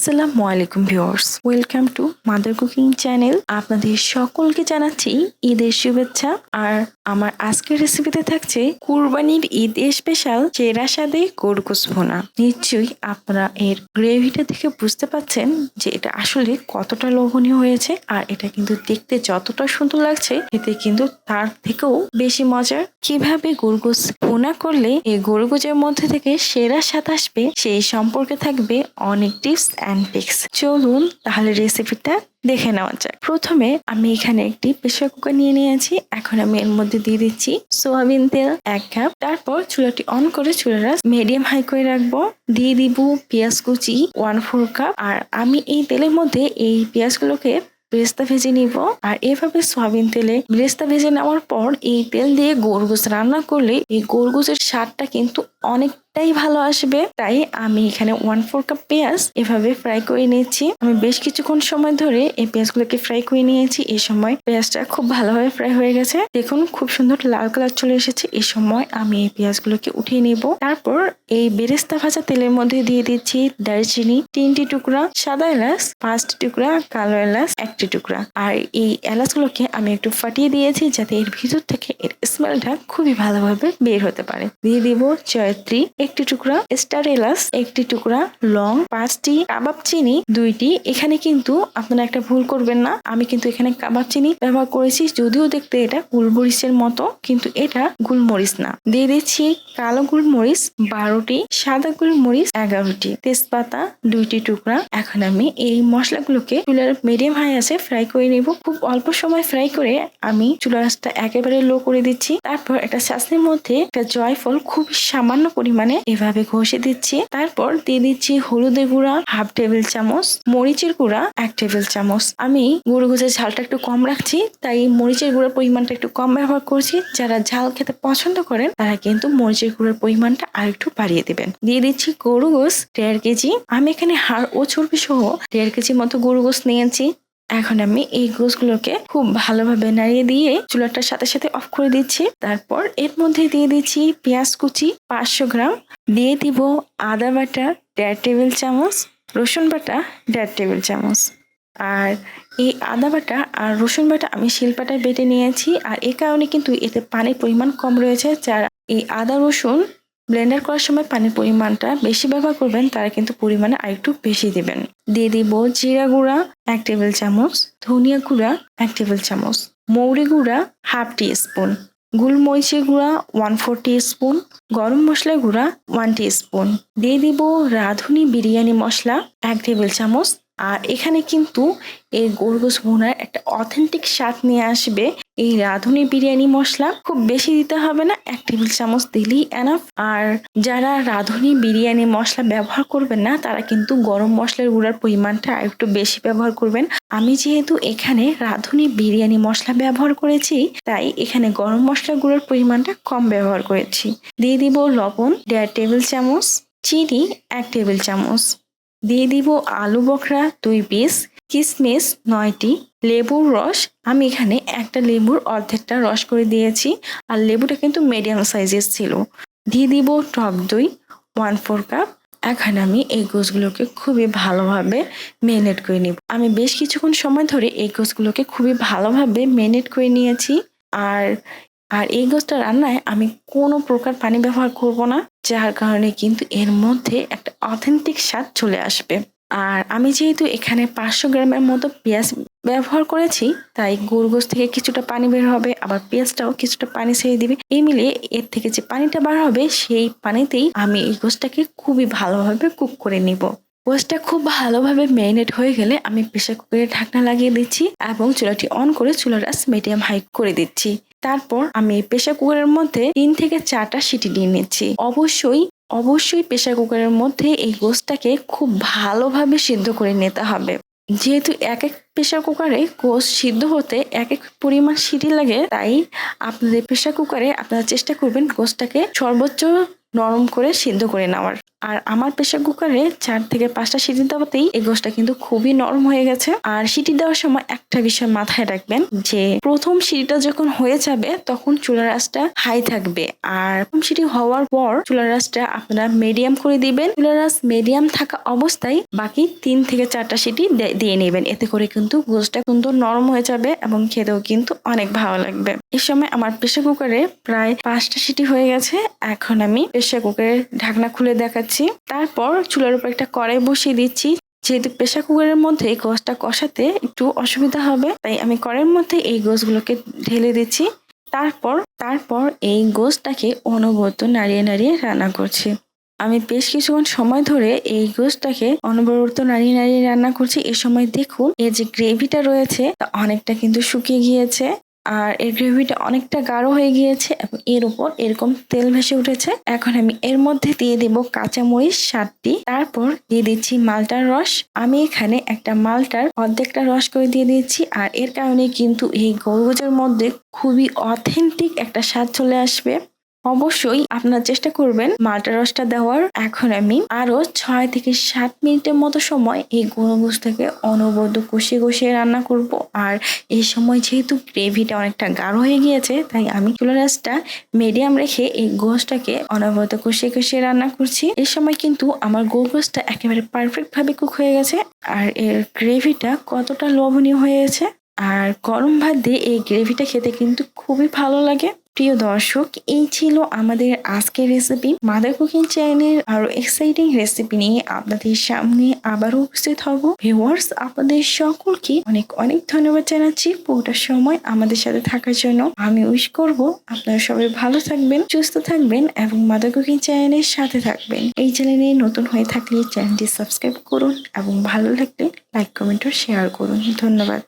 আসসালামু আলাইকুম viewers, welcome to mother cooking channel. আপনাদের সকলকে জানাচ্ছি ঈদের শুভেচ্ছা। আর আমার আজকের রেসিপিতে থাকছে কুরবানির ঈদ স্পেশাল চেরা স্বাদে গরুগোশ ভুনা। নিশ্চয়ই আপনারা এর গ্রেভিটা দেখে বুঝতে পাচ্ছেন যে এটা আসলে কতটা লোভনীয় হয়েছে। আর এটা কিন্তু দেখতে যতটা সুন্দর লাগছে এতে কিন্তু তার থেকেও বেশি মজার। কিভাবে গরুগোশ ভুনা করলে এই গরুগোশের মধ্যে থেকে সেরা স্বাদ আসবে সেই সম্পর্কে থাকবে অনেক টিপস অ্যান্ড ট্রিক্স। চলুন তাহলে রেসিপিটা দেখে নেওয়া যাক। প্রথমে আমি এখানে একটি প্রেসার কুকার নিয়ে নিয়েছি। এখন আমি এর মধ্যে দিয়ে দিচ্ছি সোয়াবিন তেল 1 কাপ। তারপর চুলাটি অন করে চুলাটা মিডিয়াম হাই করে রাখবো। দিয়ে দিব পেঁয়াজ কুচি 1/4 কাপ। আর আমি এই তেলের মধ্যে এই পেঁয়াজগুলোকে বেরেস্তা ভেজে নিব। আর এভাবে সয়াবিন তেলে বেরেস্তা ভেজে নেওয়ার পর এই তেল দিয়ে গরুগোশ রান্না করলে এই গরুগোশের স্বাদটা কিন্তু অনেকটাই ভালো আসবে। তাই আমি এখানে 1/4 কাপ পেঁয়াজ এভাবে ফ্রাই করে নিয়েছি। আমি বেশ কিছুক্ষণ সময় ধরে এই পেঁয়াজগুলোকে ফ্রাই করে নিয়েছি। এই সময় পেঁয়াজটা খুব ভালোভাবে ফ্রাই হয়ে গেছে। দেখুন খুব সুন্দর লাল কালার চলে এসেছে। এই সময় আমি এই পেঁয়াজগুলোকে উঠিয়ে নিব। তারপর এই বেরেস্তা ভাজা তেলের মধ্যে দিয়ে দিচ্ছি দারচিনি 3টি টুকরা, সাদা এলাচ 5টি টুকরা, কালো এলাচ 1টি টুকরা। আর এই এলাচগুলোকে আমি একটু ফাটিয়ে দিয়েছি যাতে এর ভিতর থেকে এর স্মেলটা খুবই ভালোভাবে বের হতে পারে। দিয়ে দিব জয়ত্রী 1টি টুকরা, স্টার এলাচ 1টি টুকরা, লং 5টি, কাবাব চিনি 2টি। এখানে কিন্তু আপনারা একটা ভুল করবেন না, আমি কিন্তু এখানে কাবাব চিনি ব্যবহার করেছি। যদিও দেখতে এটা গোলমরিচের মতো কিন্তু এটা গোলমরিচ না। দিয়ে দিচ্ছি কালো গোলমরিচ 12টি, সাদা গোলমরিচ 11টি, তেজপাতা 2টি টুকরা। এখন আমি এই মশলাগুলোকে চুলার মিডিয়াম হাই আছে ফ্রাই করে নিব। খুব অল্প সময় ফ্রাই করে আমি চুলার আঁচটা একেবারে লো করে দিচ্ছি। তারপর একটা ছাঁচনির মধ্যে একটা জয়ফল খুব সামান্য পরিমাণে এভাবে ঘষে দিচ্ছি। তারপর দিয়ে দিচ্ছি হলুদের গুঁড়া 1/2 টেবিল চামচ, মরিচের গুঁড়া 1 টেবিল চামচ। আমি গরুগোশের ঝালটা একটু কম রাখছি তাই মরিচের গুঁড়ার পরিমাণটা একটু কম ব্যবহার করছি। যারা ঝাল খেতে পছন্দ করেন তারা কিন্তু মরিচের গুঁড়ার পরিমাণটা আর একটু বাড়িয়ে দিবেন। দিয়ে দিচ্ছি গরুগোশ 1.5 কেজি। আমি এখানে হাড় ও চর্বি সহ 1.5 কেজি মতো গরুগোশ নিয়েছি। এখন আমি এই গোশগুলোকে খুব ভালোভাবে নাড়িয়ে দিয়ে চুলাটার সাথে সাথে অফ করে দিচ্ছি। তারপর এর মধ্যে দিয়ে দিচ্ছি পেঁয়াজ কুচি 500 গ্রাম, দিয়ে দিব আদা বাটা 1.5 টেবিল চামচ, রসুন বাটা 1.5 টেবিল চামচ। আর এই আদা বাটা আর রসুন বাটা আমি শিলপাটায় বেটে নিয়েছি। আর এই কারণে কিন্তু এতে পানির পরিমাণ কম রয়েছে। যারা এই আদা রসুন ব্লেন্ডার করার সময় পানির পরিমাণটা বেশি ব্যবহার করবেন তারা কিন্তু পরিমাণে আরেকটু বেশি দিবেন। দিয়ে দিব জিরা গুঁড়া 1 টেবিল চামচ, ধনিয়া গুঁড়া 1 টেবিল চামচ, মৌরি গুঁড়া 1/2 টিস্পুন, গোলমরিচের গুঁড়া 1/4 টিস্পুন, গরম মশলা গুঁড়া 1 টিস্পুন। দিয়ে দিব রাঁধুনি বিরিয়ানি মশলা 1 টেবিল চামচ। আর এখানে কিন্তু এই গরুগোশ ভুনার একটা অথেন্টিক স্বাদ নিয়ে আসবে এই রাঁধুনি বিরিয়ানি মশলা। খুব বেশি দিতে হবে না, 1 টেবিল চামচ দিলেই এনাফ। আর যারা রাঁধুনি বিরিয়ানি মশলা ব্যবহার করবেন না তারা কিন্তু গরম মশলার গুঁড়ার পরিমাণটা একটু বেশি ব্যবহার করবেন। আমি যেহেতু এখানে রাঁধুনি বিরিয়ানি মশলা ব্যবহার করেছি তাই এখানে গরম মশলা গুঁড়ার পরিমাণটা কম ব্যবহার করেছি। দিয়ে দিব লবণ 1.5 টেবিল চামচ, চিনি 1 টেবিল চামচ। দিয়ে দিব আলু বখরা 2 পিস, কিশমিশ 9টি, লেবুর রস আমি এখানে একটা লেবুর অর্ধেকটা রস করে দিয়েছি। আর লেবুটা কিন্তু মিডিয়াম সাইজের ছিল। দিয়ে দিব টক দই 1/4 কাপ। এখন আমি এই গোশগুলোকে খুবই ভালোভাবে ম্যারিনেট করে নিব। আমি বেশ কিছুক্ষণ সময় ধরে এই গোশগুলোকে খুবই ভালোভাবে ম্যারিনেট করে নিয়েছি। আর আর এই গোশটা রান্নায় আমি কোনো প্রকার পানি ব্যবহার করব না, যার কারণে কিন্তু এর মধ্যে একটা অথেন্টিক স্বাদ চলে আসবে। আর আমি যেহেতু এখানে 500 গ্রামের মতো পেঁয়াজ ব্যবহার করেছি তাই গরুগোশ থেকে কিছুটা পানি বের হবে, আবার পেঁয়াজটাও কিছুটা পানি ছেড়ে দিবে। এই মিলিয়ে এর থেকে যে পানিটা বার হবে সেই পানিতেই আমি এই গোশটাকে খুবই ভালোভাবে কুক করে নিব। গোশটা খুব ভালোভাবে ম্যারিনেট হয়ে গেলে আমি প্রেসার কুকারে ঢাকনা লাগিয়ে দিচ্ছি এবং চুলাটি অন করে চুলার আঁচ মিডিয়াম হাই করে দিচ্ছি। তারপর আমি প্রেসার কুকারের মধ্যে 3 থেকে 4টা সিটি দিয়ে নিচ্ছি। অবশ্যই প্রেসার কুকারের মধ্যে এই গোশটাকে খুব ভালোভাবে সিদ্ধ করে নিতে হবে। যেহেতু এক এক প্রেসার কুকারে গোশ সিদ্ধ হতে এক এক পরিমাণ সিটি লাগে তাই আপনাদের প্রেসার কুকারে আপনারা চেষ্টা করবেন গোশটাকে সর্বোচ্চ নরম করে সিদ্ধ করে নেওয়ার। আর আমার প্রেসার কুকারে 4 থেকে 5টা সিটি দেওয়াতেই এই গোশটা কিন্তু খুবই নরম হয়ে গেছে। আর সিটি দেওয়ার সময় একটা বিষয় মাথায় রাখবেন যে প্রথম সিটিটা যখন হয়ে যাবে তখন চুলার আঁচটা হাই থাকবে, আর প্রথম সিটি হওয়ার পর চুলার আঁচটা আপনারা মিডিয়াম করে দিবেন। চুলার আঁচ মিডিয়াম থাকা অবস্থায় বাকি 3 থেকে 4টা সিটি দিয়ে নেবেন। এতে করে কিন্তু গোশটা কিন্তু নরম হয়ে যাবে এবং খেতেও কিন্তু অনেক ভালো লাগবে। এই সময় আমার প্রেসার কুকারে প্রায় 5টা সিটি হয়ে গেছে। এখন আমি প্রেসার কুকারের ঢাকনা খুলে দেখাচ্ছি। তারপর চুলার উপর একটা কড়াই বসিয়ে দিচ্ছি। যেহেতু প্রেসার কুকারের মধ্যে গোশটা কষাতে একটু অসুবিধা হবে, তাই আমি কড়াইয়ের মধ্যে এই গোশগুলোকে ঢেলে দিচ্ছি। তারপর এই গোশটাকে অনবরত নাড়িয়ে নাড়িয়ে রান্না করছি। আমি বেশ কিছুক্ষণ সময় ধরে এই গোশটাকে অনবরত নাড়িয়ে নাড়িয়ে রান্না করছি। এ সময় দেখুন এর যে গ্রেভিটা রয়েছে তা অনেকটা কিন্তু শুকিয়ে গিয়েছে, আর এর গ্রেভিটা অনেকটা গাঢ় হয়ে গিয়েছে এবং এর উপর এরকম তেল ভেসে উঠেছে। এখন আমি এর মধ্যে দিয়ে দেব কাঁচামরিচ 7টি, তারপর দিয়ে দিচ্ছি মালটার রস। আমি এখানে একটা মালটার অর্ধেকটা রস করে দিয়ে দিচ্ছি, আর এর কারণে কিন্তু এই গরুগোজের মধ্যে খুবই অথেন্টিক একটা স্বাদ চলে আসবে। অবশ্যই আপনারা চেষ্টা করবেন মালটা রসটা দেওয়ার। এখন আমি আরো 6 থেকে 7 মিনিটের মতো সময় এই গরুগোশটাকে অনবরত কষিয়ে কষিয়ে রান্না করব। আর এই সময় যেহেতু গ্রেভিটা অনেকটা গাঢ় হয়ে গিয়েছে, তাই আমি চুলার আঁচটা মিডিয়াম রেখে এই গোশটাকে অনবরত কষিয়ে কষিয়ে রান্না করছি। এই সময় কিন্তু আমার গোশটা একেবারে পারফেক্ট ভাবে কুক হয়ে গেছে, আর এর গ্রেভিটা কতটা লোভনীয় হয়েছে। আর গরম ভাত দিয়ে এই গ্রেভিটা খেতে কিন্তু খুবই ভালো লাগে। প্রিয় দর্শক, এই ছিল আমাদের আজকের রেসিপি। মাদার কুকিং চ্যানেলের আরো এক্সাইটিং রেসিপি নিয়ে আপনাদের সামনে আবারও উপস্থিত হব। ভিউয়ার্স, আপনাদের সকলকে অনেক অনেক ধন্যবাদ জানাচ্ছি পুরোটা সময় আমাদের সাথে থাকার জন্য। আমি উইশ করব আপনারা সবাই ভালো থাকবেন, সুস্থ থাকবেন এবং মাদার কুকিং চ্যানেলের সাথে থাকবেন। এই চ্যানেলে নতুন হয়ে থাকলে চ্যানেলটি সাবস্ক্রাইব করুন এবং ভালো লাগলে লাইক, কমেন্ট ও শেয়ার করুন। ধন্যবাদ।